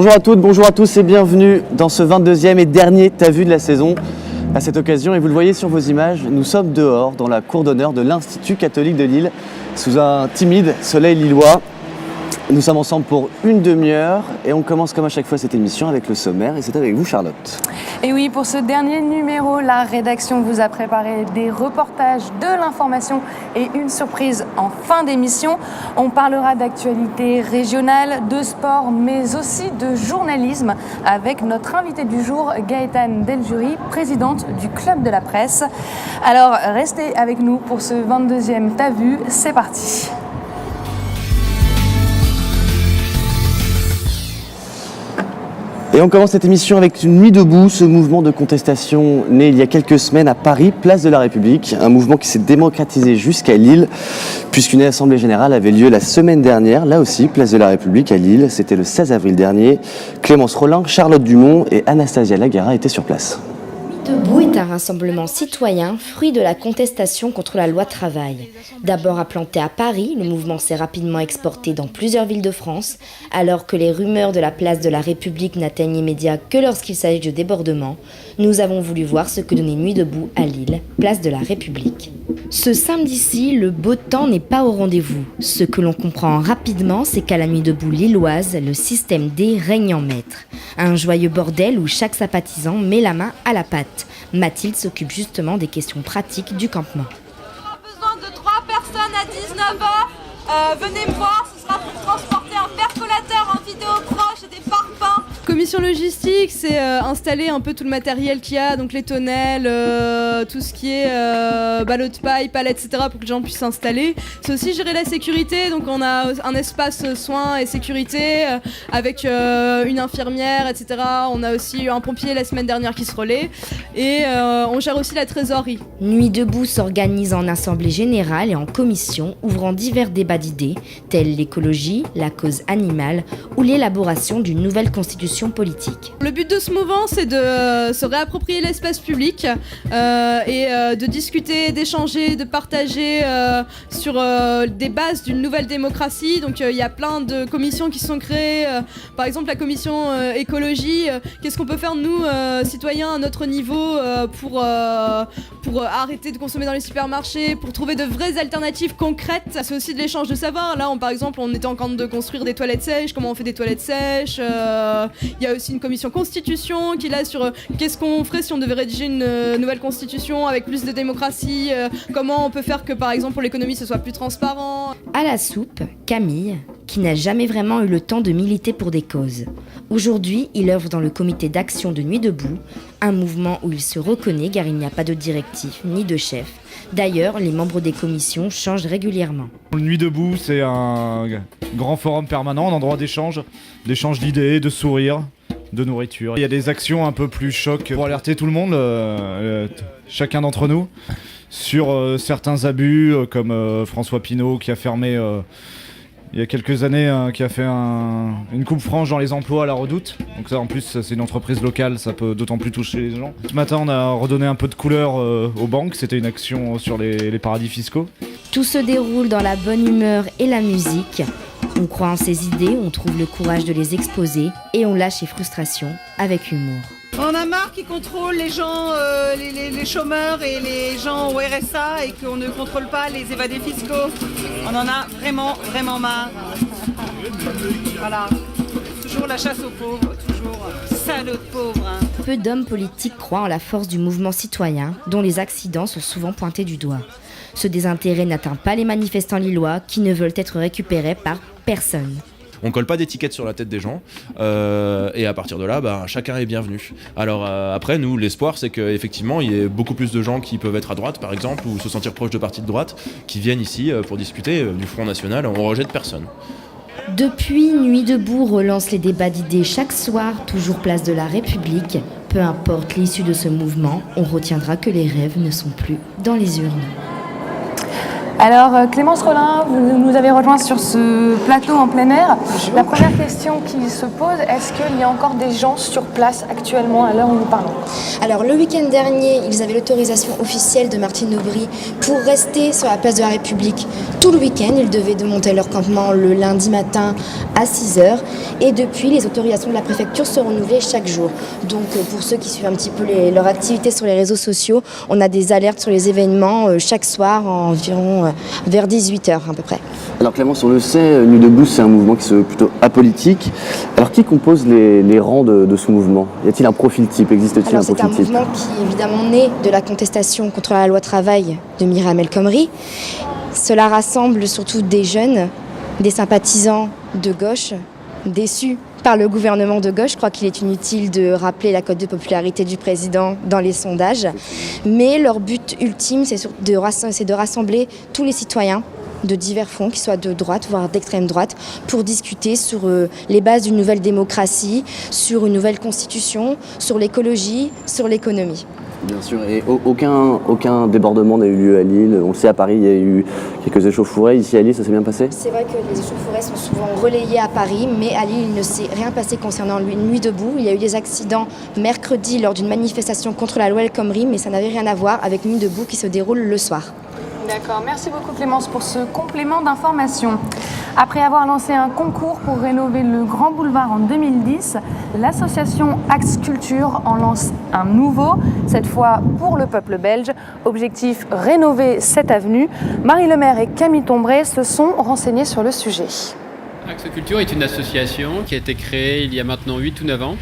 Bonjour à toutes, bonjour à tous et bienvenue dans ce 22e et dernier T'as vu de la saison. À cette occasion, et vous le voyez sur vos images, nous sommes dehors dans la cour d'honneur de l'Institut catholique de Lille, sous un timide soleil lillois. Nous sommes ensemble pour une demi-heure et on commence comme à chaque fois cette émission avec le sommaire et c'est avec vous Charlotte. Et oui, pour ce dernier numéro, la rédaction vous a préparé des reportages, de l'information et une surprise en fin d'émission. On parlera d'actualité régionale, de sport, mais aussi de journalisme avec notre invitée du jour, Gaëtane Deljury, présidente du Club de la Presse. Alors, restez avec nous pour ce 22e T'as vu, c'est parti. Et on commence cette émission avec une nuit debout, ce mouvement de contestation né il y a quelques semaines à Paris, place de la République, un mouvement qui s'est démocratisé jusqu'à Lille, puisqu'une assemblée générale avait lieu la semaine dernière, là aussi, place de la République à Lille, c'était le 16 avril dernier. Clémence Rollin, Charlotte Dumont et Anastasia Lagara étaient sur place. Debout est un rassemblement citoyen, fruit de la contestation contre la loi travail. D'abord implanté à Paris, le mouvement s'est rapidement exporté dans plusieurs villes de France, alors que les rumeurs de la place de la République n'atteignent les médias que lorsqu'il s'agit de débordements. Nous avons voulu voir ce que donnait Nuit debout à Lille, place de la République. Ce samedi-ci, le beau temps n'est pas au rendez-vous. Ce que l'on comprend rapidement, c'est qu'à la Nuit debout lilloise, le système D règne en maître. Un joyeux bordel où chaque sympathisant met la main à la pâte. Mathilde s'occupe justement des questions pratiques du campement. On aura besoin de 3 personnes à 19h. Venez me voir, ce sera pour transporter un percolateur, un vidéoproche et des parpaings. Commission logistique, c'est installer un peu tout le matériel qu'il y a, donc les tonnelles, tout ce qui est ballots de paille, palettes, etc. pour que les gens puissent s'installer. C'est aussi gérer la sécurité, donc on a un espace soins et sécurité avec une infirmière, etc. On a aussi eu un pompier la semaine dernière qui se relaie et on gère aussi la trésorerie. Nuit debout s'organise en assemblée générale et en commission, ouvrant divers débats d'idées, tels l'écologie, la cause animale ou l'élaboration d'une nouvelle constitution politique. Le but de ce mouvement, c'est de se réapproprier l'espace public et de discuter, d'échanger, de partager sur des bases d'une nouvelle démocratie. Donc il y a plein de commissions qui sont créées. Par exemple, la commission écologie. Qu'est-ce qu'on peut faire, nous, citoyens, à notre niveau pour arrêter de consommer dans les supermarchés, pour trouver de vraies alternatives concrètes. C'est aussi de l'échange de savoir. Là, par exemple, on était en train de construire des toilettes sèches. Comment on fait des toilettes sèches il y a aussi une commission constitution qui est là sur qu'est-ce qu'on ferait si on devait rédiger une nouvelle constitution avec plus de démocratie, comment on peut faire que par exemple pour l'économie ce soit plus transparent. À la soupe, Camille, qui n'a jamais vraiment eu le temps de militer pour des causes. Aujourd'hui, il œuvre dans le comité d'action de Nuit debout, un mouvement où il se reconnaît car il n'y a pas de directif ni de chef. D'ailleurs, les membres des commissions changent régulièrement. Nuit debout, c'est un grand forum permanent, un endroit d'échange d'idées, de sourires, de nourriture. Il y a des actions un peu plus choc pour alerter tout le monde, chacun d'entre nous, sur certains abus, comme François Pinault qui a fermé il y a quelques années, qui a fait une coupe franche dans les emplois à la Redoute. Donc ça, en plus, c'est une entreprise locale, ça peut d'autant plus toucher les gens. Ce matin, on a redonné un peu de couleur aux banques, c'était une action sur les paradis fiscaux. Tout se déroule dans la bonne humeur et la musique. On croit en ses idées, on trouve le courage de les exposer et on lâche ses frustrations avec humour. On a marre qu'ils contrôlent les gens, les chômeurs et les gens au RSA et qu'on ne contrôle pas les évadés fiscaux. On en a vraiment, vraiment marre. Voilà. Toujours la chasse aux pauvres, toujours salaud de pauvres. Hein. Peu d'hommes politiques croient en la force du mouvement citoyen, dont les accidents sont souvent pointés du doigt. Ce désintérêt n'atteint pas les manifestants lillois qui ne veulent être récupérés par personne. On colle pas d'étiquette sur la tête des gens et à partir de là, chacun est bienvenu. Alors après, nous, l'espoir, c'est qu'effectivement, il y ait beaucoup plus de gens qui peuvent être à droite, par exemple, ou se sentir proches de partis de droite, qui viennent ici pour discuter du Front National. On rejette personne. Depuis, Nuit debout relance les débats d'idées chaque soir, toujours place de la République. Peu importe l'issue de ce mouvement, on retiendra que les rêves ne sont plus dans les urnes. Alors Clémence Rollin, vous nous avez rejoint sur ce plateau en plein air. La première question qui se pose, est-ce qu'il y a encore des gens sur place actuellement à l'heure où nous parlons ? Alors le week-end dernier, ils avaient l'autorisation officielle de Martine Aubry pour rester sur la place de la République tout le week-end. Ils devaient démonter leur campement le lundi matin à 6h. Et depuis, les autorisations de la préfecture se renouvelaient chaque jour. Donc pour ceux qui suivent un petit peu leur activité sur les réseaux sociaux, on a des alertes sur les événements chaque soir environ vers 18h à peu près. Alors Clémence, on le sait, Nuit debout, c'est un mouvement qui se veut plutôt apolitique. Alors qui compose les rangs de ce mouvement? Y a-t-il un profil type? Existe-t-il un profil type? C'est un mouvement qui est évidemment né de la contestation contre la loi travail de Myriam El Khomri. Cela rassemble surtout des jeunes, des sympathisants de gauche, déçus par le gouvernement de gauche. Je crois qu'il est inutile de rappeler la cote de popularité du président dans les sondages. Mais leur but ultime, c'est de rassembler tous les citoyens de divers fronts, qu'ils soient de droite, voire d'extrême droite, pour discuter sur les bases d'une nouvelle démocratie, sur une nouvelle constitution, sur l'écologie, sur l'économie. Bien sûr, et aucun débordement n'a eu lieu à Lille. On le sait, à Paris, il y a eu quelques échauffourées. Ici à Lille, ça s'est bien passé? C'est vrai que les échauffourées sont souvent relayées à Paris, mais à Lille, il ne s'est rien passé concernant Nuit debout. Il y a eu des accidents mercredi lors d'une manifestation contre la loi El Khomri, mais ça n'avait rien à voir avec Nuit debout qui se déroule le soir. D'accord, merci beaucoup Clémence pour ce complément d'information. Après avoir lancé un concours pour rénover le Grand Boulevard en 2010, l'association Axe Culture en lance un nouveau, cette fois pour le peuple belge. Objectif, rénover cette avenue. Marie Lemaire et Camille Tombray se sont renseignés sur le sujet. Axe Culture est une association qui a été créée il y a maintenant 8 ou 9 ans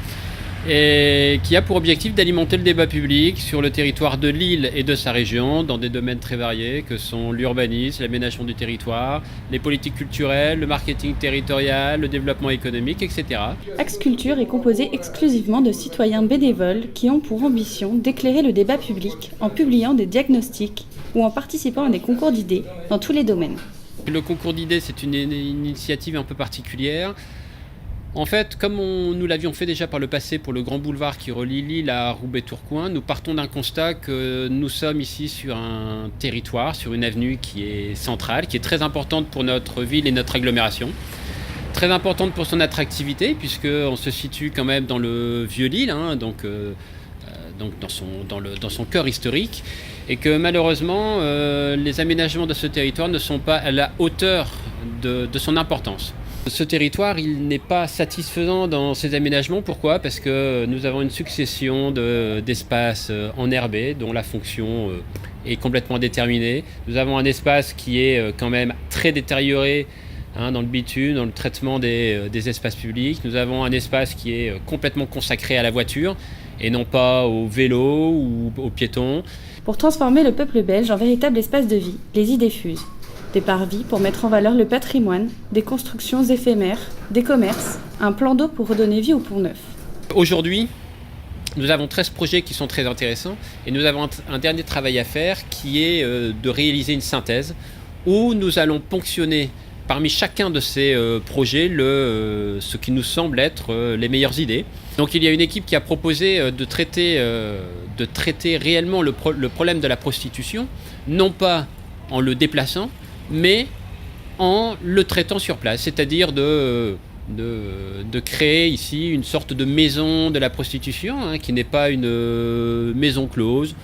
et qui a pour objectif d'alimenter le débat public sur le territoire de Lille et de sa région dans des domaines très variés que sont l'urbanisme, l'aménagement du territoire, les politiques culturelles, le marketing territorial, le développement économique, etc. Axe Culture est composé exclusivement de citoyens bénévoles qui ont pour ambition d'éclairer le débat public en publiant des diagnostics ou en participant à des concours d'idées dans tous les domaines. Le concours d'idées, c'est une initiative un peu particulière. En fait, comme nous l'avions fait déjà par le passé pour le Grand Boulevard qui relie Lille à Roubaix-Tourcoing, nous partons d'un constat que nous sommes ici sur un territoire, sur une avenue qui est centrale, qui est très importante pour notre ville et notre agglomération. Très importante pour son attractivité, puisqu'on se situe quand même dans le vieux Lille, donc dans son cœur historique, et que malheureusement, les aménagements de ce territoire ne sont pas à la hauteur de son importance. Ce territoire, il n'est pas satisfaisant dans ses aménagements. Pourquoi ? Parce que nous avons une succession d'espaces enherbés dont la fonction est complètement déterminée. Nous avons un espace qui est quand même très détérioré dans le bitume, dans le traitement des espaces publics. Nous avons un espace qui est complètement consacré à la voiture et non pas au vélo ou aux piétons. Pour transformer le peuple belge en véritable espace de vie, les idées fusent. Des parvis pour mettre en valeur le patrimoine, des constructions éphémères, des commerces, un plan d'eau pour redonner vie au Pont Neuf. Aujourd'hui, nous avons 13 projets qui sont très intéressants et nous avons un dernier travail à faire qui est de réaliser une synthèse où nous allons ponctionner parmi chacun de ces projets ce qui nous semble être les meilleures idées. Donc il y a une équipe qui a proposé de traiter réellement le problème de la prostitution, non pas en le déplaçant, mais en le traitant sur place, c'est-à-dire de créer ici une sorte de maison de la prostitution, qui n'est pas une maison close,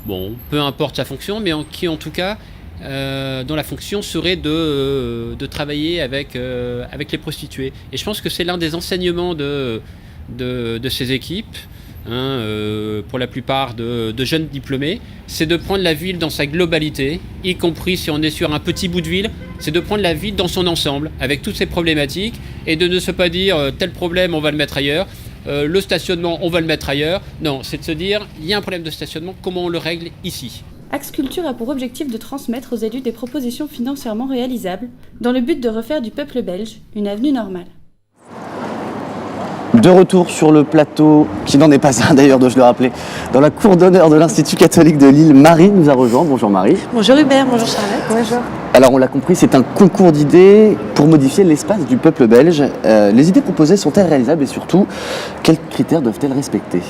bon, peu importe sa fonction, mais qui en tout cas, dont la fonction serait de travailler avec les prostituées. Et je pense que c'est l'un des enseignements de ces équipes, pour la plupart de jeunes diplômés, c'est de prendre la ville dans sa globalité, y compris si on est sur un petit bout de ville, c'est de prendre la ville dans son ensemble, avec toutes ses problématiques, et de ne se pas dire tel problème on va le mettre ailleurs, le stationnement on va le mettre ailleurs. Non, c'est de se dire il y a un problème de stationnement, comment on le règle ici. Axe Culture a pour objectif de transmettre aux élus des propositions financièrement réalisables, dans le but de refaire du peuple belge une avenue normale. De retour sur le plateau, qui n'en est pas un d'ailleurs, dois-je le rappeler, dans la cour d'honneur de l'Institut catholique de Lille, Marie nous a rejoint. Bonjour Marie. Bonjour Hubert, bonjour Charlotte. Bonjour. Alors on l'a compris, c'est un concours d'idées pour modifier l'espace du peuple belge. Les idées proposées sont-elles réalisables et surtout, quels critères doivent-elles respecter ?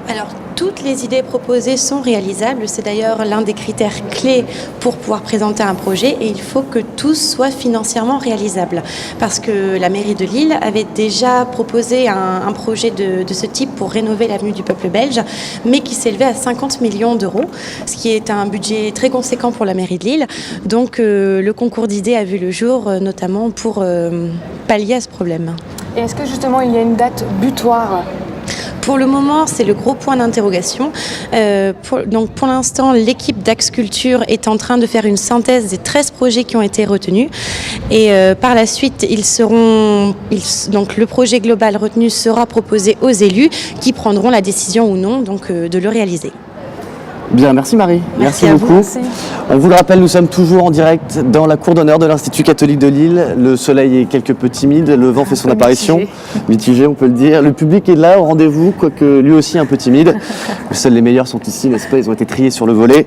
Alors, Toutes les idées proposées sont réalisables. C'est d'ailleurs l'un des critères clés pour pouvoir présenter un projet et il faut que tout soit financièrement réalisable. Parce que la mairie de Lille avait déjà proposé un projet de ce type pour rénover l'avenue du Peuple belge, mais qui s'élevait à 50 millions d'euros, ce qui est un budget très conséquent pour la mairie de Lille. Donc le concours d'idées a vu le jour, notamment pour pallier à ce problème. Et est-ce que justement il y a une date butoir ? Pour le moment, c'est le gros point d'interrogation. Donc pour l'instant, l'équipe d'Axe Culture est en train de faire une synthèse des 13 projets qui ont été retenus. Et par la suite, donc le projet global retenu sera proposé aux élus qui prendront la décision ou non donc, de le réaliser. Bien, merci Marie. Merci beaucoup. Merci. On vous le rappelle, nous sommes toujours en direct dans la cour d'honneur de l'Institut catholique de Lille. Le soleil est quelque peu timide, le vent fait son apparition. Mitigé, on peut le dire. Le public est là au rendez-vous, quoique lui aussi un peu timide. Seuls les meilleurs sont ici, n'est-ce pas? Ils ont été triés sur le volet.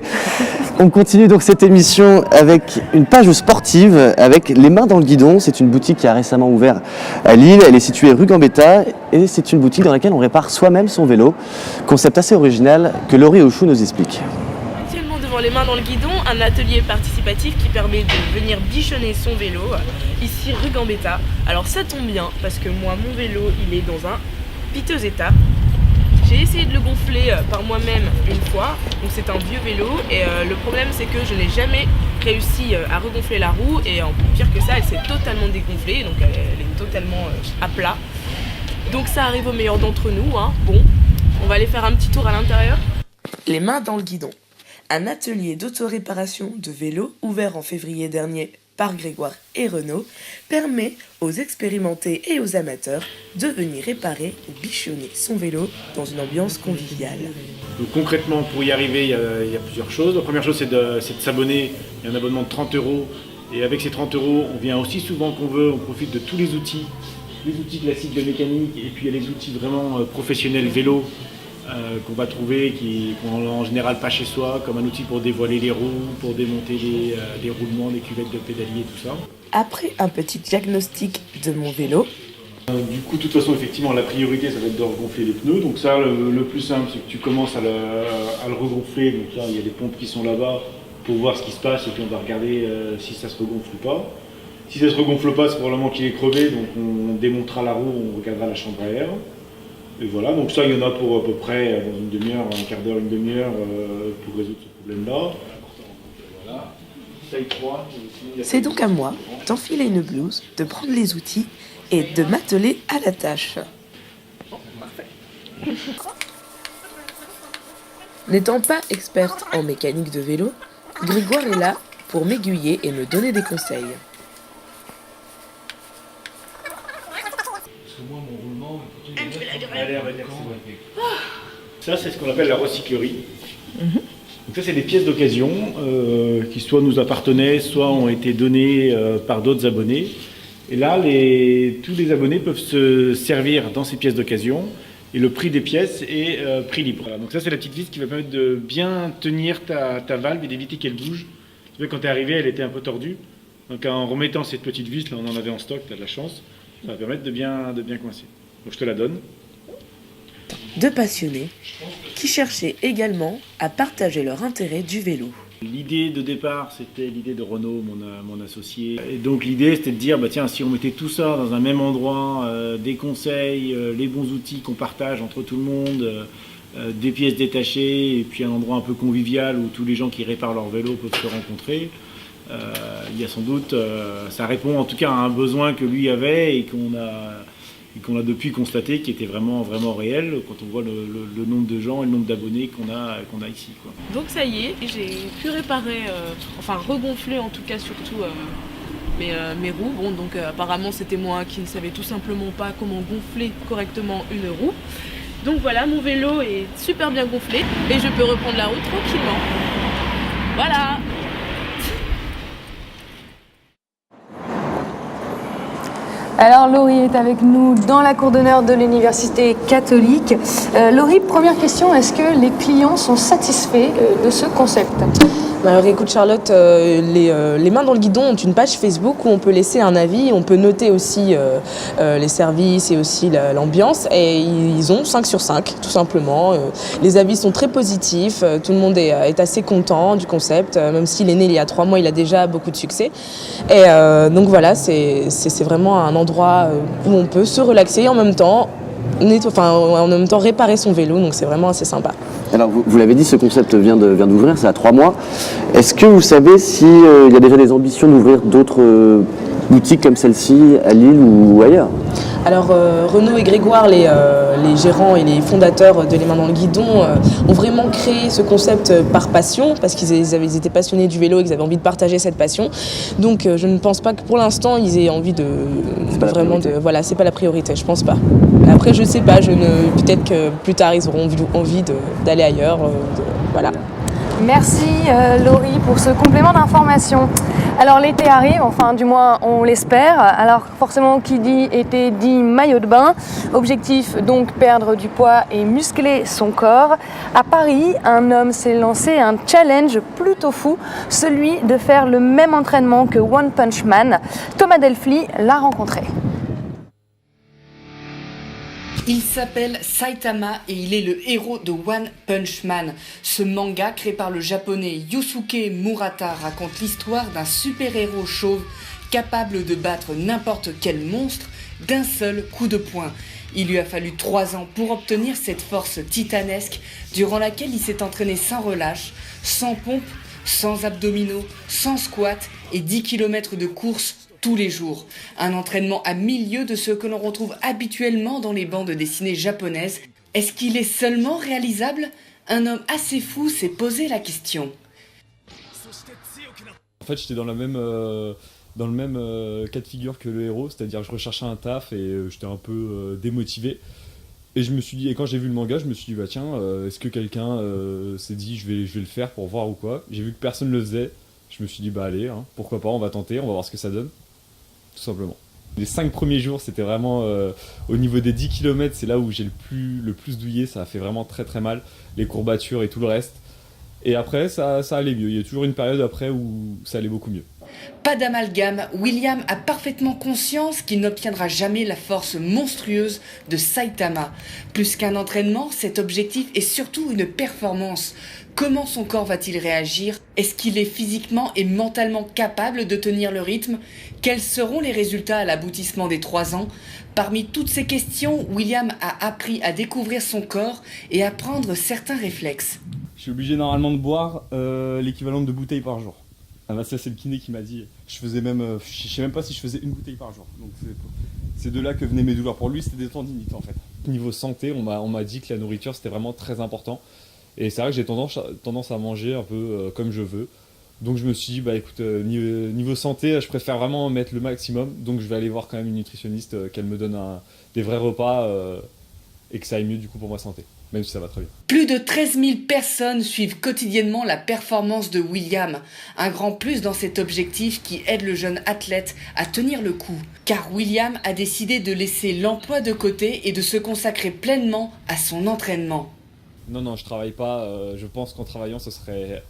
On continue donc cette émission avec une page sportive, avec Les Mains dans le Guidon. C'est une boutique qui a récemment ouvert à Lille. Elle est située rue Gambetta et c'est une boutique dans laquelle on répare soi-même son vélo. Concept assez original que Laurie Auchou nous explique. Actuellement devant Les Mains dans le Guidon, un atelier participatif qui permet de venir bichonner son vélo, ici rue Gambetta. Alors ça tombe bien parce que moi mon vélo il est dans un piteux état. J'ai essayé de le gonfler par moi-même une fois, donc c'est un vieux vélo et le problème c'est que je n'ai jamais réussi à regonfler la roue et en pire que ça elle s'est totalement dégonflée, donc elle est totalement à plat. Donc ça arrive au meilleur d'entre nous, hein. Bon, on va aller faire un petit tour à l'intérieur. Les Mains dans le Guidon, un atelier d'autoréparation de vélos ouvert en février dernier par Grégoire et Renaud, permet aux expérimentés et aux amateurs de venir réparer ou bichonner son vélo dans une ambiance conviviale. Donc concrètement, pour y arriver, il y a plusieurs choses. La première chose, c'est de s'abonner. Il y a un abonnement de 30 €. Et avec ces 30 €, on vient aussi souvent qu'on veut. On profite de tous les outils classiques de mécanique. Et puis il y a les outils vraiment professionnels vélo qu'on va trouver, qu'on n'a en général pas chez soi, comme un outil pour dévoiler les roues, pour démonter les roulements, les cuvettes de pédalier, tout ça. Après un petit diagnostic de mon vélo, du coup, de toute façon, effectivement, la priorité, ça va être de regonfler les pneus. Donc ça, le plus simple, c'est que tu commences à le regonfler. Donc là, il y a des pompes qui sont là-bas pour voir ce qui se passe et puis on va regarder si ça se regonfle ou pas. Si ça se regonfle pas, c'est probablement qu'il est crevé, donc on démontera la roue, on regardera la chambre à air. Et voilà, donc ça, il y en a pour à peu près dans une demi-heure, un quart d'heure, une demi-heure pour résoudre ce problème-là. Voilà. c'est donc à moi d'enfiler une blouse, de prendre les outils et de m'atteler à la tâche. N'étant pas experte en mécanique de vélo, Grégoire est là pour m'aiguiller et me donner des conseils. Ça, c'est ce qu'on appelle la recyclerie. Donc ça, c'est des pièces d'occasion qui soit nous appartenaient, soit ont été données par d'autres abonnés. Et là, tous les abonnés peuvent se servir dans ces pièces d'occasion. Et le prix des pièces est prix libre. Voilà, donc ça, c'est la petite vis qui va permettre de bien tenir ta valve et d'éviter qu'elle bouge. Tu vois, quand tu es arrivé, elle était un peu tordue. Donc en remettant cette petite vis, là, on en avait en stock, tu as de la chance. Ça va permettre de bien coincer. Donc je te la donne. Deux passionnés qui cherchaient également à partager leur intérêt du vélo. L'idée de départ, c'était l'idée de Renaud, mon associé. Et donc l'idée, c'était de dire, bah tiens, si on mettait tout ça dans un même endroit, des conseils, les bons outils qu'on partage entre tout le monde, des pièces détachées, et puis un endroit un peu convivial où tous les gens qui réparent leur vélo peuvent se rencontrer. Il y a sans doute, ça répond en tout cas à un besoin que lui avait et qu'on a depuis constaté qui était vraiment, vraiment réel quand on voit le nombre de gens et le nombre d'abonnés qu'on a ici, quoi. Donc ça y est, j'ai pu réparer, regonfler en tout cas surtout mes roues. Bon, donc apparemment c'était moi qui ne savais tout simplement pas comment gonfler correctement une roue. Donc voilà, mon vélo est super bien gonflé et je peux reprendre la route tranquillement. Voilà. Alors Laurie est avec nous dans la cour d'honneur de l'Université catholique. Laurie, première question, est-ce que les clients sont satisfaits de ce concept ? Alors écoute Charlotte, les mains dans le guidon ont une page Facebook où on peut laisser un avis, on peut noter aussi les services et aussi l'ambiance, et ils ont 5 sur 5 tout simplement. Les avis sont très positifs, tout le monde est assez content du concept, même s'il est né il y a 3 mois, il a déjà beaucoup de succès. Et donc voilà, c'est vraiment un endroit où on peut se relaxer et en même temps réparer son vélo, donc c'est vraiment assez sympa. Alors, vous l'avez dit, ce concept vient d'ouvrir, c'est à 3 mois. Est-ce que vous savez s'il y a déjà des ambitions d'ouvrir d'autres boutiques comme celle-ci à Lille ou ailleurs ? Alors Renaud et Grégoire, les gérants et les fondateurs de Les Mains dans le Guidon, ont vraiment créé ce concept par passion, parce qu'ils étaient passionnés du vélo et qu'ils avaient envie de partager cette passion. Donc je ne pense pas que pour l'instant ils aient envie voilà, c'est pas la priorité, je pense pas. Après je sais pas, peut-être que plus tard ils auront envie d'aller ailleurs, voilà. Merci Laurie pour ce complément d'information. Alors l'été arrive, enfin du moins on l'espère. Alors forcément qui dit été dit maillot de bain. Objectif donc perdre du poids et muscler son corps. À Paris, un homme s'est lancé un challenge plutôt fou, celui de faire le même entraînement que One Punch Man. Thomas Delfli l'a rencontré. Il s'appelle Saitama et il est le héros de One Punch Man. Ce manga créé par le japonais Yusuke Murata raconte l'histoire d'un super-héros chauve capable de battre n'importe quel monstre d'un seul coup de poing. Il lui a fallu 3 ans pour obtenir cette force titanesque durant laquelle il s'est entraîné sans relâche, sans pompe, sans abdominaux, sans squat et 10 km de course tous les jours. Un entraînement à 1000 lieues de ce que l'on retrouve habituellement dans les bandes dessinées japonaises. Est-ce qu'il est seulement réalisable ? Un homme assez fou s'est posé la question. En fait, j'étais dans le même cas de figure que le héros, c'est-à-dire que je recherchais un taf et j'étais un peu démotivé. Et je me suis dit, et quand j'ai vu le manga, je me suis dit, bah tiens, est-ce que quelqu'un s'est dit, je vais le faire pour voir ou quoi ? J'ai vu que personne le faisait. Je me suis dit, bah allez, hein, pourquoi pas, on va tenter, on va voir ce que ça donne. Tout simplement. Les 5 premiers jours, c'était vraiment au niveau des 10 km, c'est là où j'ai le plus douillé, ça a fait vraiment très très mal, les courbatures et tout le reste. Et après, ça allait mieux. Il y a toujours une période après où ça allait beaucoup mieux. Pas d'amalgame, William a parfaitement conscience qu'il n'obtiendra jamais la force monstrueuse de Saitama. Plus qu'un entraînement, cet objectif est surtout une performance. Comment son corps va-t-il réagir ? Est-ce qu'il est physiquement et mentalement capable de tenir le rythme ? Quels seront les résultats à l'aboutissement des 3 ans ? Parmi toutes ces questions, William a appris à découvrir son corps et à prendre certains réflexes. Je suis obligé normalement de boire l'équivalent de 2 bouteilles par jour. Ah bah ça c'est le kiné qui m'a dit. Je sais même pas si je faisais 1 bouteille par jour. Donc c'est de là que venaient mes douleurs. Pour lui c'était des tendinites en fait. Niveau santé, on m'a dit que la nourriture c'était vraiment très important. Et c'est vrai que j'ai tendance à manger un peu comme je veux. Donc je me suis dit, bah écoute, niveau santé, je préfère vraiment mettre le maximum. Donc je vais aller voir quand même une nutritionniste, qu'elle me donne des vrais repas et que ça aille mieux du coup pour ma santé. Même si ça va très bien. Plus de 13 000 personnes suivent quotidiennement la performance de William. Un grand plus dans cet objectif qui aide le jeune athlète à tenir le coup. Car William a décidé de laisser l'emploi de côté et de se consacrer pleinement à son entraînement. Non, je travaille pas. Je pense qu'en travaillant, ce serait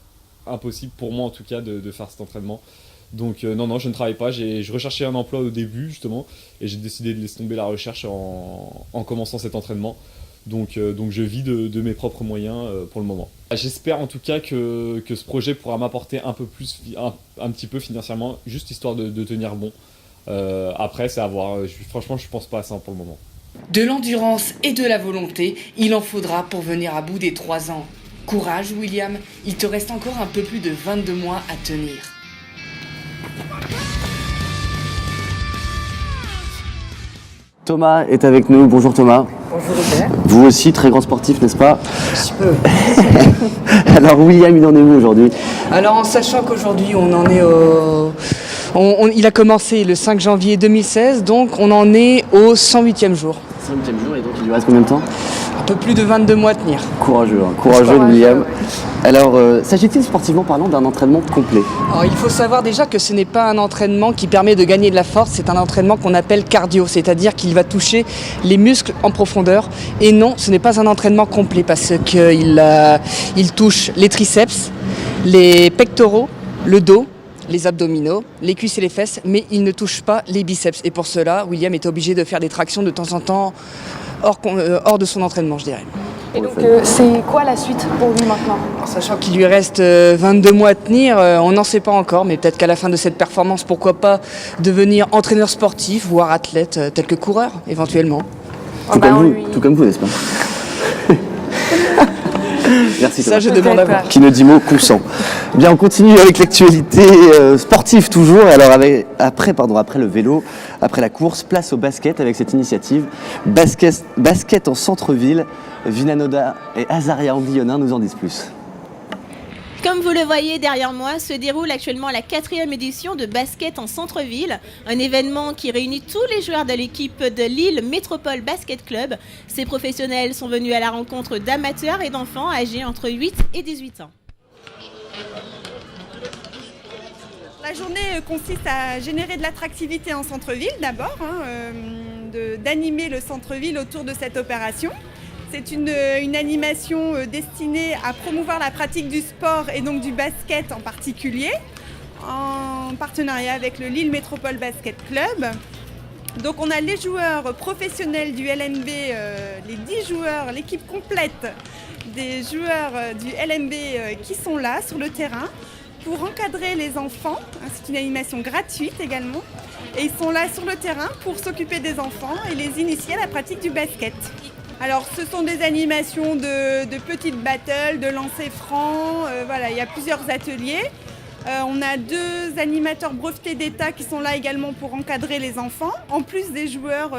impossible pour moi en tout cas de faire cet entraînement. Donc non, je ne travaille pas. Je recherchais un emploi au début justement et j'ai décidé de laisser tomber la recherche en commençant cet entraînement. Donc je vis de mes propres moyens pour le moment. J'espère en tout cas que ce projet pourra m'apporter un peu plus, un petit peu financièrement, juste histoire de tenir bon. Après, c'est à voir. Franchement, je pense pas à ça pour le moment. De l'endurance et de la volonté, il en faudra pour venir à bout des 3 ans. Courage William, il te reste encore un peu plus de 22 mois à tenir. Thomas est avec nous. Bonjour Thomas. Bonjour Hubert. Vous aussi, très grand sportif, n'est-ce pas ? Je peux. Alors William, il en est où aujourd'hui ? Alors en sachant qu'aujourd'hui on en est il a commencé le 5 janvier 2016, donc on en est au 108e jour. 108e jour, et donc il lui reste combien de temps ? un peu plus de 22 mois à tenir. Courageux, hein, courageux William. Alors, s'agit-il sportivement parlant d'un entraînement complet? Alors, il faut savoir déjà que ce n'est pas un entraînement qui permet de gagner de la force, c'est un entraînement qu'on appelle cardio, c'est-à-dire qu'il va toucher les muscles en profondeur. Et non, ce n'est pas un entraînement complet parce qu'il touche les triceps, les pectoraux, le dos, les abdominaux, les cuisses et les fesses, mais il ne touche pas les biceps. Et pour cela, William est obligé de faire des tractions de temps en temps hors de son entraînement, je dirais. Et donc, c'est quoi la suite pour lui maintenant? En sachant qu'il lui reste 22 mois à tenir, on n'en sait pas encore, mais peut-être qu'à la fin de cette performance, pourquoi pas devenir entraîneur sportif, voire athlète, tel que coureur, éventuellement. Tout comme vous, n'est-ce pas? Merci. Ça, je demande à voir. Qui ne dit mot consent. Bien, on continue avec l'actualité sportive toujours. Alors après le vélo, après la course, place au basket avec cette initiative. Basket en centre-ville. Vinanoda et Azaria Ambillionin nous en disent plus. Comme vous le voyez derrière moi, se déroule actuellement la 4e édition de Basket en centre-ville, un événement qui réunit tous les joueurs de l'équipe de Lille Métropole Basket Club. Ces professionnels sont venus à la rencontre d'amateurs et d'enfants âgés entre 8 et 18 ans. La journée consiste à générer de l'attractivité en centre-ville d'abord, d'animer le centre-ville autour de cette opération. C'est une animation destinée à promouvoir la pratique du sport et donc du basket en particulier, en partenariat avec le Lille Métropole Basket Club. Donc on a les joueurs professionnels du LMB, les 10 joueurs, l'équipe complète des joueurs du LMB qui sont là sur le terrain pour encadrer les enfants. C'est une animation gratuite également. Et ils sont là sur le terrain pour s'occuper des enfants et les initier à la pratique du basket. Alors ce sont des animations de petites battles, de lancers francs, voilà, il y a plusieurs ateliers. On a 2 animateurs brevetés d'État qui sont là également pour encadrer les enfants, en plus des joueurs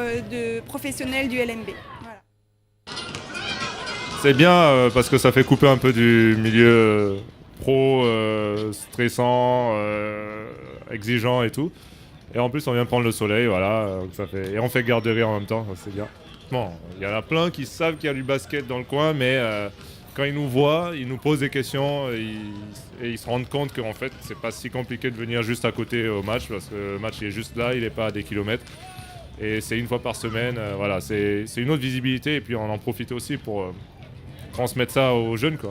professionnels du LMB. Voilà. C'est bien parce que ça fait couper un peu du milieu pro, stressant, exigeant et tout. Et en plus on vient prendre le soleil, voilà, et on fait garderie en même temps, c'est bien. Bon, il y en a plein qui savent qu'il y a du basket dans le coin, mais quand ils nous voient, ils nous posent des questions et ils se rendent compte qu'en fait, c'est pas si compliqué de venir juste à côté au match, parce que le match il est juste là, il n'est pas à des kilomètres. Et c'est une fois par semaine, voilà, c'est une autre visibilité, et puis on en profite aussi pour transmettre ça aux jeunes, quoi.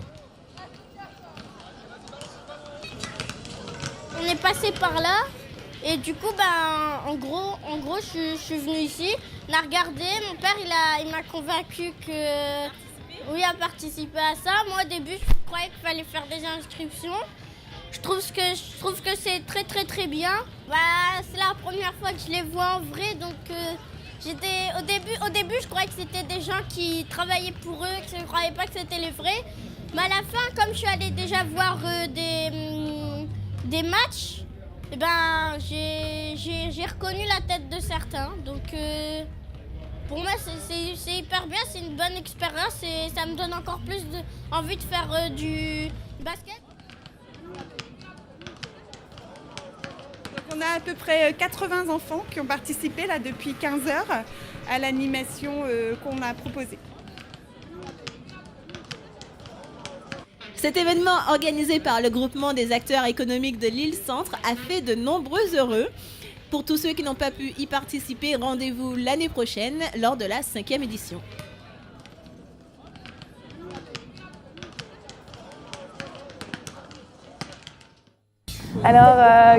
On est passé par là. Et du coup, en gros, je suis venue ici, on a regardé, mon père il m'a convaincu que oui, à participer à ça. Moi au début, je croyais qu'il fallait faire des inscriptions. Je trouve que c'est très très très bien. C'est la première fois que je les vois en vrai, donc au début, je croyais que c'était des gens qui travaillaient pour eux, que je ne croyais pas que c'était les vrais. Mais à la fin, comme je suis allée déjà voir des matchs, j'ai reconnu la tête de certains, donc pour moi c'est hyper bien, c'est une bonne expérience et ça me donne encore plus envie de faire du basket. Donc on a à peu près 80 enfants qui ont participé là depuis 15 heures à l'animation qu'on a proposée. Cet événement organisé par le groupement des acteurs économiques de Lille Centre a fait de nombreux heureux. Pour tous ceux qui n'ont pas pu y participer, rendez-vous l'année prochaine lors de la 5e édition. Alors,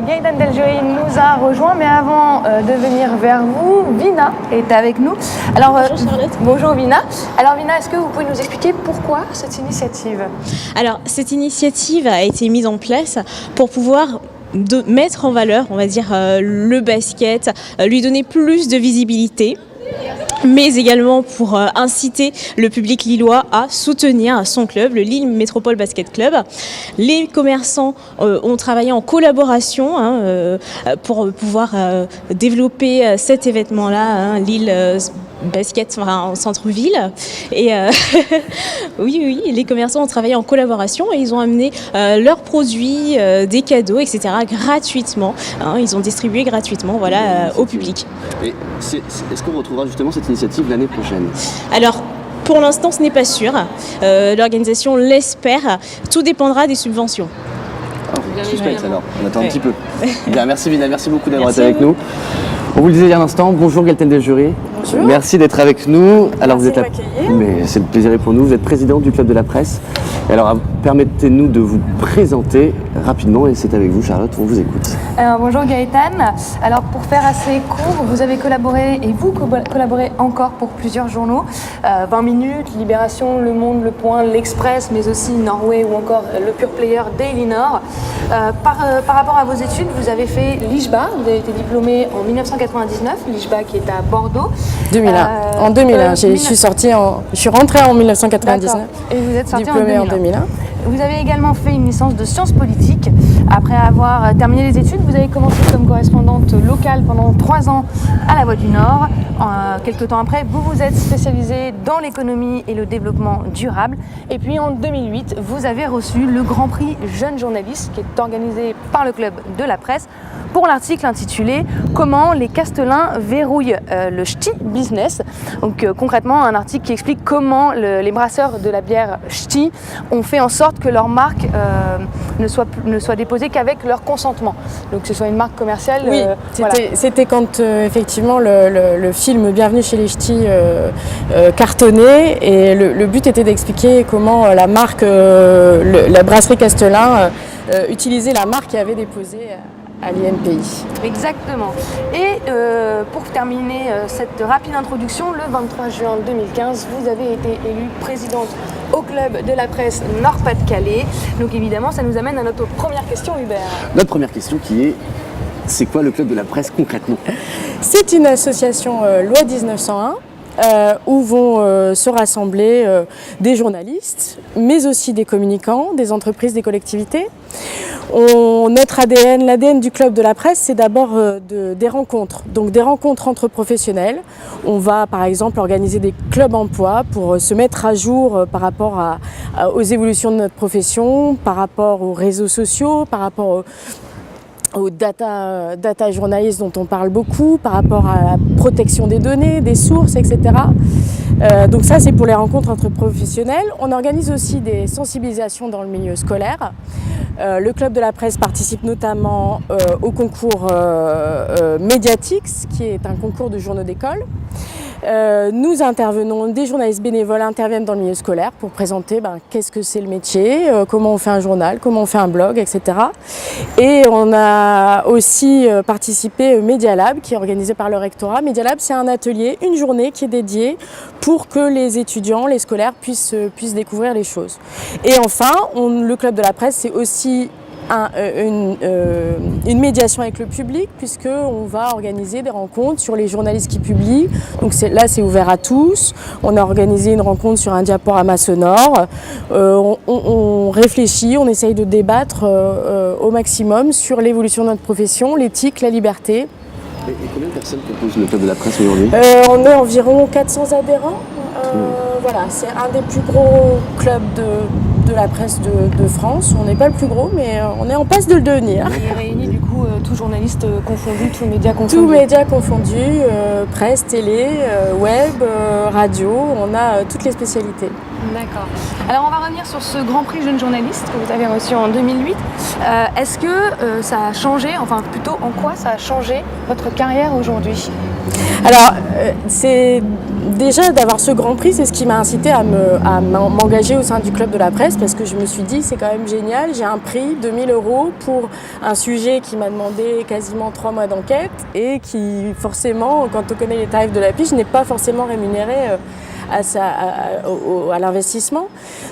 Gaëtan Deljoy nous a rejoint, mais avant de venir vers vous, Vina est avec nous. Alors, bonjour Charlotte. Bonjour Vina. Alors Vina, est-ce que vous pouvez nous expliquer pourquoi cette initiative ? Alors, cette initiative a été mise en place pour pouvoir mettre en valeur, on va dire, le basket, lui donner plus de visibilité, mais également pour inciter le public lillois à soutenir son club, le Lille Métropole Basket Club. Les commerçants ont travaillé en collaboration pour pouvoir développer cet événement-là, Lille Basket en centre-ville. Et oui, les commerçants ont travaillé en collaboration et ils ont amené leurs produits, des cadeaux, etc. gratuitement. Ils ont distribué gratuitement au public. Et est-ce qu'on retrouvera justement cette initiative l'année prochaine ? Alors, Pour l'instant, ce n'est pas sûr. L'organisation l'espère. Tout dépendra des subventions. Suspense alors, on attend un petit peu. Bien, merci Vina, merci beaucoup d'avoir été avec nous. On vous le disait il y a un instant, bonjour Galten Del Jury. Bonjour. Merci d'être avec nous. Alors Merci vous êtes de m'accueillir. Mais c'est le plaisir est pour nous. Vous êtes présidente du Club de la Presse. Et alors permettez-nous de vous présenter rapidement et c'est avec vous Charlotte, on vous écoute. Bonjour Gaëtane. Alors pour faire assez court, vous avez collaboré et vous collaborez encore pour plusieurs journaux. 20 minutes, Libération, Le Monde, Le Point, L'Express, mais aussi Norway ou encore le Pure Player Daily Nord. Par rapport à vos études, vous avez fait l'IJBA, vous avez été diplômé en 1999, l'IJBA qui est à Bordeaux. 2001. En 2001, je suis rentrée en 1999. D'accord. Et vous êtes sortie diplômée en 2001. Vous avez également fait une licence de sciences politiques. Après avoir terminé les études, vous avez commencé comme correspondante locale pendant 3 ans à La Voix du Nord. Quelques temps après, vous vous êtes spécialisée dans l'économie et le développement durable. Et puis en 2008, vous avez reçu le Grand Prix Jeune Journaliste qui est organisé par le Club de la Presse pour l'article intitulé « Comment les Castelins verrouillent le ch'ti business ». Donc concrètement, un article qui explique comment les brasseurs de la bière ch'ti ont fait en sorte que leur marque ne soit déposée qu'avec leur consentement. Donc que ce soit une marque commerciale. Oui, c'était quand effectivement le film Bienvenue chez les ch'tis cartonnait et le but était d'expliquer comment la marque, la brasserie Castelin utilisait la marque qui avait déposé à l'INPI. Exactement. Et pour terminer cette rapide introduction, le 23 juin 2015, vous avez été élue présidente au Club de la Presse Nord-Pas-de-Calais. Donc évidemment, ça nous amène à notre première question, Hubert. Notre première question qui est, c'est quoi le Club de la Presse concrètement? C'est une association loi 1901. Où vont se rassembler des journalistes, mais aussi des communicants, des entreprises, des collectivités. Notre ADN, l'ADN du Club de la Presse, c'est d'abord des rencontres, donc des rencontres entre professionnels. On va par exemple organiser des clubs emploi pour se mettre à jour par rapport aux évolutions de notre profession, par rapport aux réseaux sociaux, par rapport aux data journalistes dont on parle beaucoup, par rapport à la protection des données, des sources, etc. Donc ça, c'est pour les rencontres entre professionnels. On organise aussi des sensibilisations dans le milieu scolaire. Le Club de la Presse participe notamment au concours Mediatix, qui est un concours de journaux d'école. Nous intervenons, des journalistes bénévoles interviennent dans le milieu scolaire pour présenter qu'est-ce que c'est le métier, comment on fait un journal, comment on fait un blog, etc. Et on a aussi participé au Media Lab qui est organisé par le rectorat. Media Lab, c'est un atelier, une journée qui est dédiée pour que les étudiants, les scolaires puissent découvrir les choses. Et enfin, le Club de la Presse, c'est aussi une médiation avec le public puisqu'on va organiser des rencontres sur les journalistes qui publient. Donc là c'est ouvert à tous. On a organisé une rencontre sur un diaporama sonore. On réfléchit, on essaye de débattre au maximum sur l'évolution de notre profession, l'éthique, la liberté. Et combien de personnes composent le Club de la Presse aujourd'hui? On est environ 400 adhérents. Voilà, c'est un des plus gros clubs de la presse de France. On n'est pas le plus gros, mais on est en passe de le devenir. Il réunit du coup tous journalistes confondus, tous médias confondus. Tous médias confondus, presse, télé, web, radio, on a toutes les spécialités. D'accord. Alors on va revenir sur ce Grand Prix Jeune Journaliste que vous avez reçu en 2008. Est-ce que ça a changé, enfin plutôt en quoi ça a changé votre carrière aujourd'hui? Alors, c'est déjà d'avoir ce Grand Prix, c'est ce qui m'a incité à m'engager au sein du Club de la Presse parce que je me suis dit c'est quand même génial, j'ai un prix de 1 000 € pour un sujet qui m'a demandé quasiment 3 mois d'enquête et qui forcément, quand on connaît les tarifs de la pige, n'est pas forcément rémunéré à l'investissement.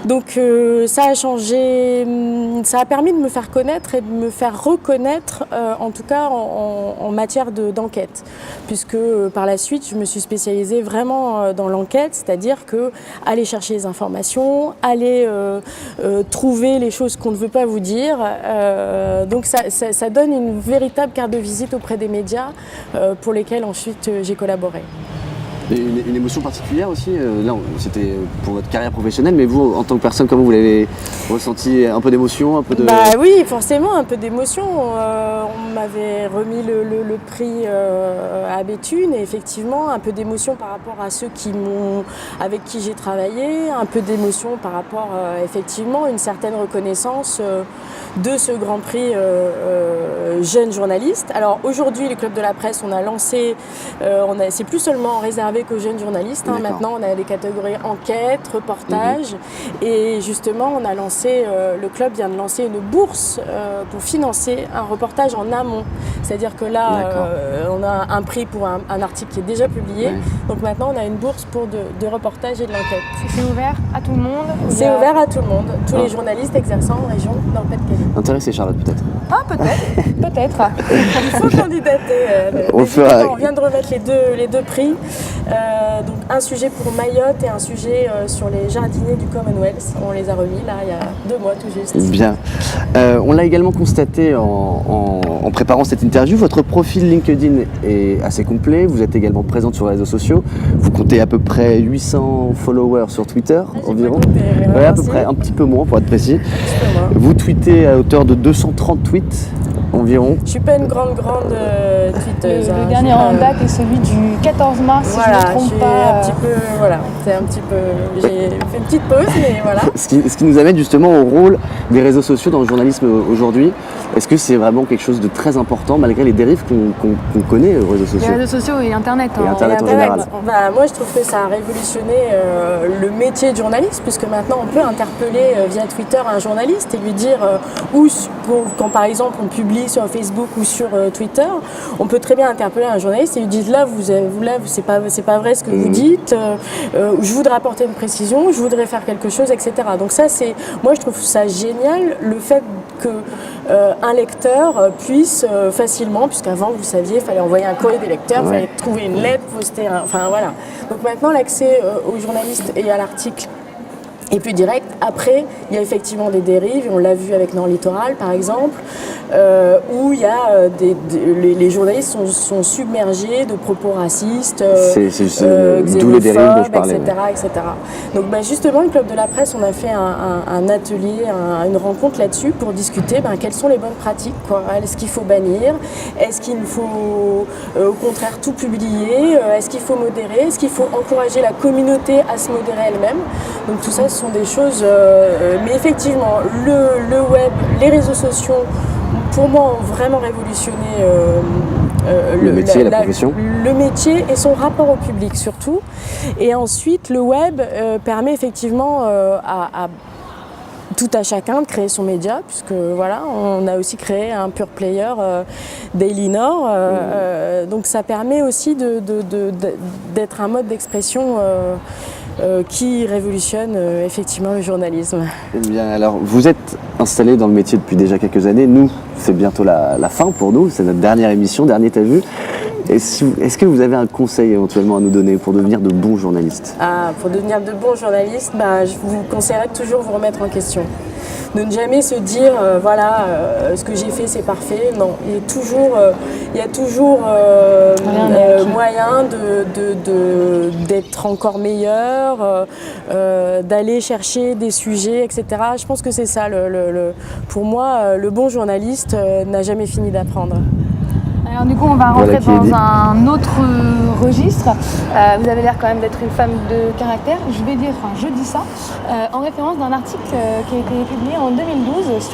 Donc ça a changé, ça a permis de me faire connaître et de me faire reconnaître, en tout cas en matière d'enquête, puisque par la suite je me suis spécialisée vraiment dans l'enquête, c'est-à-dire que aller chercher les informations, aller trouver les choses qu'on ne veut pas vous dire. Donc ça donne une véritable carte de visite auprès des médias pour lesquels ensuite j'ai collaboré. Et une une émotion particulière aussi. Là, c'était pour votre carrière professionnelle, mais vous, en tant que personne, comment vous l'avez ressenti? Un peu d'émotion, un peu de... Bah oui, forcément, un peu d'émotion. On m'avait remis le prix à Béthune, et effectivement, un peu d'émotion par rapport à ceux avec qui j'ai travaillé, un peu d'émotion par rapport, effectivement, une certaine reconnaissance de ce Grand Prix jeune journaliste. Alors aujourd'hui, le Club de la Presse, on a lancé, c'est plus seulement réservé qu'aux jeunes journalistes. Maintenant, on a des catégories enquête, reportage, et justement, on a lancé, le club vient de lancer une bourse pour financer un reportage en amont. C'est-à-dire que là, on a un prix pour un article qui est déjà publié. Donc maintenant, on a une bourse pour de reportage et de l'enquête. C'est ouvert à tout le monde? C'est ouvert à tout le monde. Tous les journalistes exerçant en région dans le Pas-de-Calais. Intéressé, Charlotte, peut-être? Ah, peut-être. Il faut candidater. On vient de remettre les deux prix. Donc un sujet pour Mayotte et un sujet sur les jardiniers du Commonwealth. On les a remis là il y a 2 mois tout juste. Bien. On l'a également constaté en préparant cette interview. Votre profil LinkedIn est assez complet. Vous êtes également présente sur les réseaux sociaux. Vous comptez à peu près 800 followers sur Twitter environ. Ouais, à peu près, un petit peu moins pour être précis. Vous tweetez à hauteur de 230 tweets environ. Je suis pas une grande tweeteuse. Le dernier en date est celui du 14 mars, si je ne me trompe pas. J'ai fait une petite pause, mais voilà. Ce qui nous amène justement au rôle des réseaux sociaux dans le journalisme aujourd'hui. Est-ce que c'est vraiment quelque chose de très important malgré les dérives qu'on connaît aux réseaux sociaux? Les réseaux sociaux et Internet. Et Internet en général. Moi, je trouve que ça a révolutionné le métier de journaliste, puisque maintenant on peut interpeller via Twitter un journaliste et lui dire quand par exemple on publie sur Facebook ou sur Twitter, on peut très bien interpeller un journaliste et lui dire là c'est pas vrai ce que vous dites, je voudrais apporter une précision, je voudrais faire quelque chose, etc. Donc ça, moi je trouve ça génial, le fait que un lecteur puisse facilement, puisqu'avant vous saviez, il fallait envoyer un courrier des lecteurs, il fallait trouver une lettre, poster enfin voilà. Donc maintenant l'accès aux journalistes et à l'article est plus direct. Après, il y a effectivement des dérives, on l'a vu avec Nord Littoral par exemple, où il y a les journalistes sont submergés de propos racistes, d'où les dérives dont je parlais, etc. Donc justement, le Club de la Presse, on a fait un atelier, une rencontre là-dessus pour discuter quelles sont les bonnes pratiques, Est-ce qu'il faut bannir? Est-ce qu'il faut au contraire tout publier? Est-ce qu'il faut modérer? Est-ce qu'il faut encourager la communauté à se modérer elle-même? Donc tout ça, ce sont des choses, mais effectivement, le web, les réseaux sociaux, pour moi, ont vraiment révolutionné le métier, la profession. Le métier et son rapport au public surtout. Et ensuite, le web permet effectivement à tout à chacun de créer son média, puisque voilà, on a aussi créé un pure player Daily Nord, donc ça permet aussi d'être un mode d'expression qui révolutionne effectivement le journalisme. Eh bien, alors, vous êtes installé dans le métier depuis déjà quelques années. Nous, c'est bientôt la fin pour nous. C'est notre dernière émission, dernier T'as vu. Est-ce que vous avez un conseil éventuellement à nous donner pour devenir de bons journalistes? Pour devenir de bons journalistes, je vous conseillerais de toujours vous remettre en question. De ne jamais se dire, ce que j'ai fait c'est parfait. Non, il y a toujours moyen d'être encore meilleur, d'aller chercher des sujets, etc. Je pense que c'est ça, pour moi, le bon journaliste n'a jamais fini d'apprendre. Alors du coup, on va rentrer dans un autre registre. Vous avez l'air quand même d'être une femme de caractère. Je dis ça en référence d'un article qui a été publié en 2012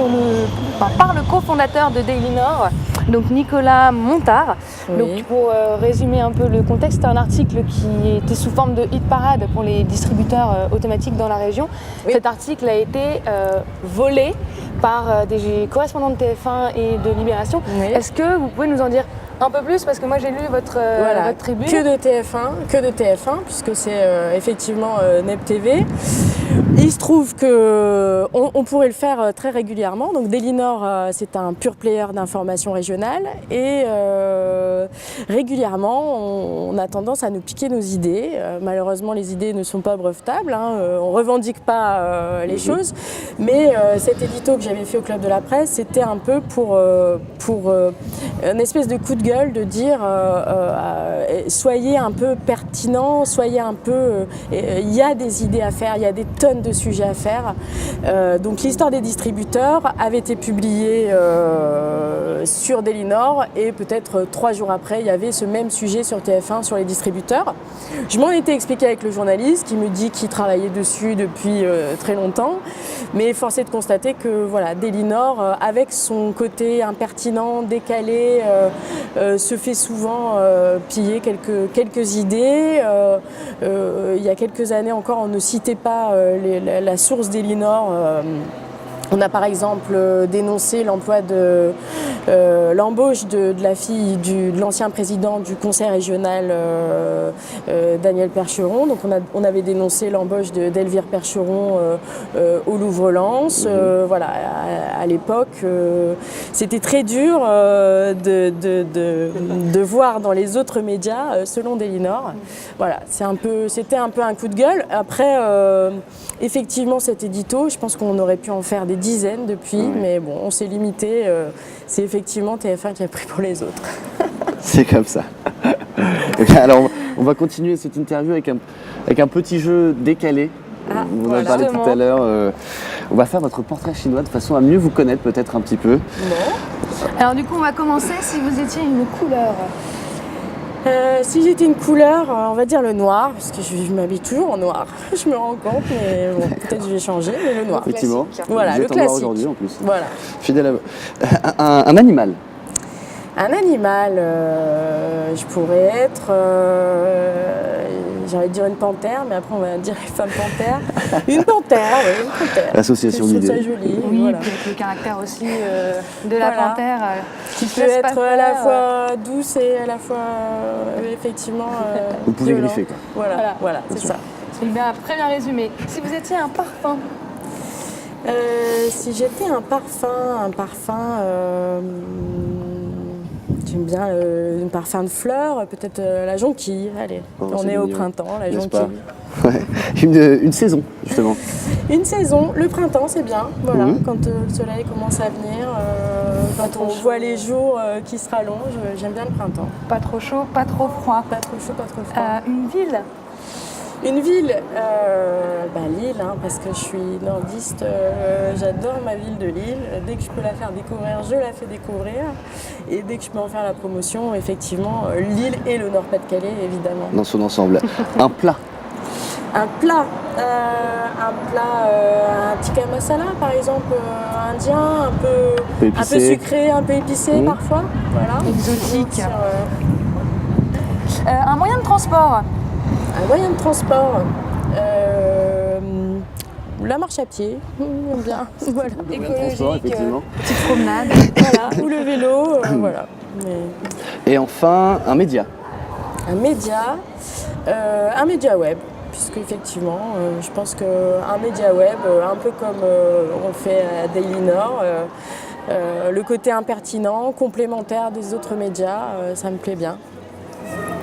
par le cofondateur de Daily Nord, donc Nicolas Montard. Oui. Donc pour résumer un peu le contexte, c'est un article qui était sous forme de hit parade pour les distributeurs automatiques dans la région. Oui. Cet article a été volé par des correspondants de TF1 et de Libération. Oui. Est-ce que vous pouvez nous en dire un peu plus, parce que moi j'ai lu votre tribune. Que de TF1, puisque c'est effectivement NEP TV. Il se trouve qu'on pourrait le faire très régulièrement. Donc Daily Nord, c'est un pure player d'information régionale et régulièrement on a tendance à nous piquer nos idées. Malheureusement, les idées ne sont pas brevetables, on ne revendique pas les choses, mais cet édito que j'avais fait au Club de la Presse, c'était un peu pour une espèce de coup de gueule de dire soyez un peu pertinents, soyez un peu... Il y a des idées à faire, il y a des tonnes de sujets à faire. Donc l'histoire des distributeurs avait été publiée sur Daily Nord et peut-être 3 jours après, il y avait ce même sujet sur TF1 sur les distributeurs. Je m'en étais expliqué avec le journaliste qui me dit qu'il travaillait dessus depuis très longtemps, mais force est de constater que voilà, Daily Nord, avec son côté impertinent, décalé, se fait souvent piller quelques idées. Il y a quelques années encore, on ne citait pas la source Daily Nord. On a par exemple dénoncé l'embauche de la fille de l'ancien président du conseil régional Daniel Percheron. Donc on avait dénoncé l'embauche d'Elvire Percheron au Louvre-Lens. Voilà, à l'époque, c'était très dur de voir dans les autres médias, selon Daily Nord. Voilà, c'était un peu un coup de gueule. Après, effectivement, cet édito, je pense qu'on aurait pu en faire des dizaines depuis, mais bon, on s'est limité. C'est effectivement TF1 qui a pris pour les autres. C'est comme ça. Alors, on va continuer cette interview avec un petit jeu décalé. On en a parlé tout à l'heure. On va faire votre portrait chinois de façon à mieux vous connaître peut-être un petit peu. Alors du coup, on va commencer si vous étiez une couleur. Si j'étais une couleur, on va dire le noir, parce que je m'habille toujours en noir. Je me rends compte, mais bon, peut-être que je vais changer, mais le noir. Effectivement. Voilà, le classique. Noir aujourd'hui en plus. Voilà. Fidèle à un animal. Un animal, je pourrais être, j'allais dire une panthère, mais après on va dire une femme panthère. Une panthère, oui, une panthère. L'association d'idées. Je trouve ça joli. Oui, voilà. puis avec le caractère aussi de la panthère. Qui peut être à la fois douce et à la fois, effectivement, vous pouvez violent. griffer, quoi. Voilà, c'est ça. C'est bien, très bien résumé. Si vous étiez un parfum. Si j'étais un parfum, j'aime bien un parfum de fleurs, peut-être la jonquille. Allez, on est au printemps, la jonquille. Ouais. Une saison, justement. Une saison, le printemps, c'est bien. Voilà, quand le soleil commence à venir, quand on voit les jours qui se rallongent, j'aime bien le printemps. Pas trop chaud, pas trop froid. Pas trop chaud, pas trop froid. Une ville. Une ville, Lille, hein, parce que je suis nordiste, j'adore ma ville de Lille. Dès que je peux la faire découvrir, je la fais découvrir. Et dès que je peux en faire la promotion, effectivement, Lille et le Nord-Pas-de-Calais, évidemment. Dans son ensemble. Un plat. Un tikka masala, par exemple, indien, un peu sucré, un peu épicé parfois. Voilà. Exotique. Un moyen de transport. Un moyen de transport, la marche à pied, j'aime bien, voilà. Écologique, petite promenade, voilà. Ou le vélo, voilà. Et enfin, un média. Un média web, puisque effectivement, je pense qu'un média web, un peu comme on fait à Daily Nord, le côté impertinent, complémentaire des autres médias, ça me plaît bien.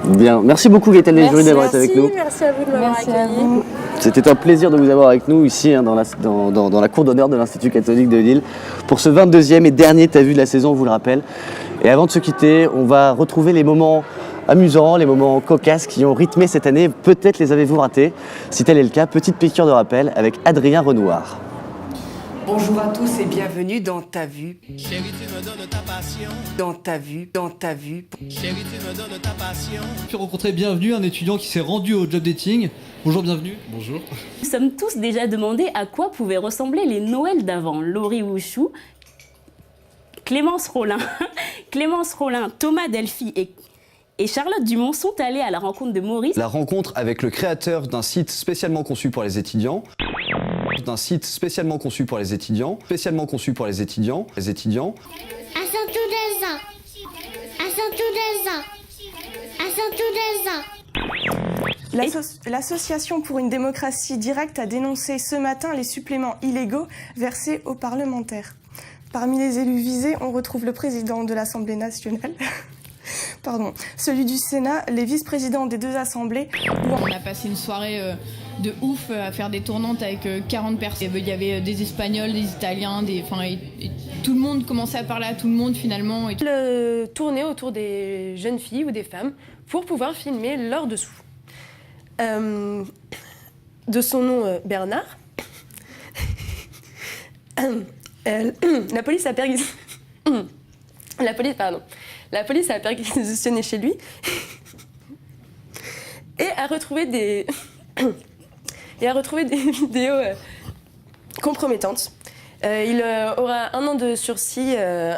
Bien, merci beaucoup Gaëtane Desjoury d'avoir été avec nous. Merci à vous de m'avoir accueilli. C'était un plaisir de vous avoir avec nous ici dans la cour d'honneur de l'Institut catholique de Lille pour ce 22e et dernier T'as vu de la saison, on vous le rappelle. Et avant de se quitter, on va retrouver les moments amusants, les moments cocasses qui ont rythmé cette année. Peut-être les avez-vous ratés. Si tel est le cas, petite piqûre de rappel avec Adrien Renouard. Bonjour à tous et bienvenue dans Ta Vue. Chérie, tu me donnes ta passion. Dans ta vue. Chérie, tu me donnes ta passion. Puis rencontrer bienvenue un étudiant qui s'est rendu au job dating. Bonjour, bienvenue. Bonjour. Nous sommes tous déjà demandé à quoi pouvaient ressembler les Noëls d'avant. Laurie Wouchou, Clémence Rollin, Thomas Delphi et Charlotte Dumont sont allés à la rencontre de Maurice. La rencontre avec le créateur d'un site spécialement conçu pour les étudiants. À L'association pour une démocratie directe a dénoncé ce matin les suppléments illégaux versés aux parlementaires. Parmi les élus visés, on retrouve le président de l'Assemblée nationale, celui du Sénat, les vice-présidents des deux assemblées. On a passé une soirée de ouf à faire des tournantes avec 40 personnes. Il y avait des Espagnols, des Italiens, tout le monde commençait à parler à tout le monde finalement. Et Tourner autour des jeunes filles ou des femmes pour pouvoir filmer leur dessous. De son nom Bernard, la police a perquisitionné chez lui et a retrouvé des vidéos compromettantes. Il aura 1 an de sursis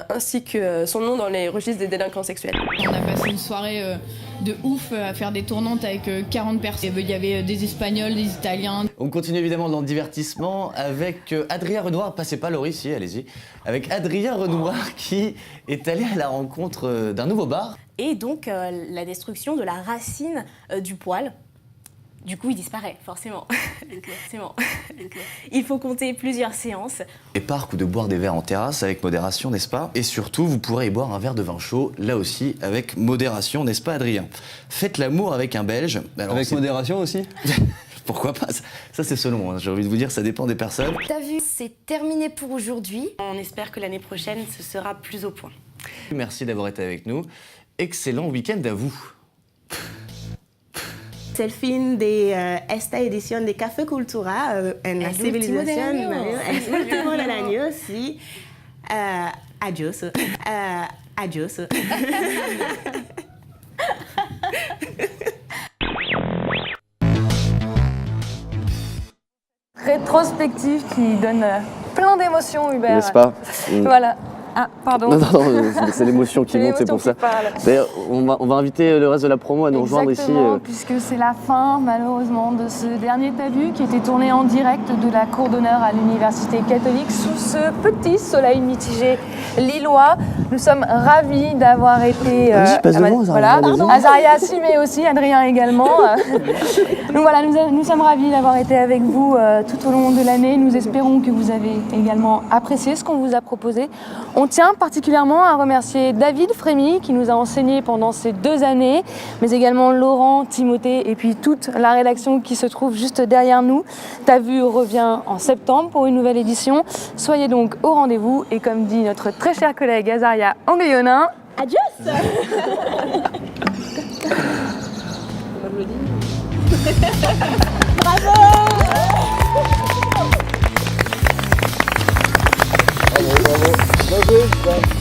ainsi que son nom dans les registres des délinquants sexuels. On a passé une soirée de ouf à faire des tournantes avec 40 personnes. Il y avait des Espagnols, des Italiens. On continue évidemment dans le divertissement avec Adrien Renoir. Passez pas Laurie, si, allez-y. Avec Adrien Renoir qui est allé à la rencontre d'un nouveau bar. Et donc la destruction de la racine du poil. Du coup, il disparaît, forcément. Forcément. Il faut compter plusieurs séances. Des parcs ou de boire des verres en terrasse avec modération, n'est-ce pas? Et surtout, vous pourrez y boire un verre de vin chaud, là aussi, avec modération, n'est-ce pas, Adrien? Faites l'amour avec un Belge. Alors, avec modération aussi? Pourquoi pas? Ça c'est selon, hein. J'ai envie de vous dire, ça dépend des personnes. T'as vu, c'est terminé pour aujourd'hui. On espère que l'année prochaine, ce sera plus au point. Merci d'avoir été avec nous. Excellent week-end à vous. Es el fin de esta edición de Café Cultura en la civilización. El último del año, sí. Adiós. Adiós. Rétrospective qui donne plein d'émotions, Hubert. N'est-ce pas? Voilà. Ah, pardon. Non, c'est l'émotion qui monte, c'est pour ça. D'ailleurs, on va inviter le reste de la promo à nous rejoindre ici. Puisque c'est la fin, malheureusement, de ce dernier T'as vu qui était tourné en direct de la cour d'honneur à l'Université catholique sous ce petit soleil mitigé lillois. Nous sommes ravis d'avoir été... voilà, Azaria, si, mais aussi, Adrien également. Donc voilà, nous sommes ravis d'avoir été avec vous tout au long de l'année. Nous espérons que vous avez également apprécié ce qu'on vous a proposé. On tient particulièrement à remercier David Frémy qui nous a enseigné pendant ces 2 années, mais également Laurent, Timothée et puis toute la rédaction qui se trouve juste derrière nous. T'as vu revient en septembre pour une nouvelle édition. Soyez donc au rendez-vous et comme dit notre très cher collègue Azaria Anguillonin, adios. Bravo. Bravo.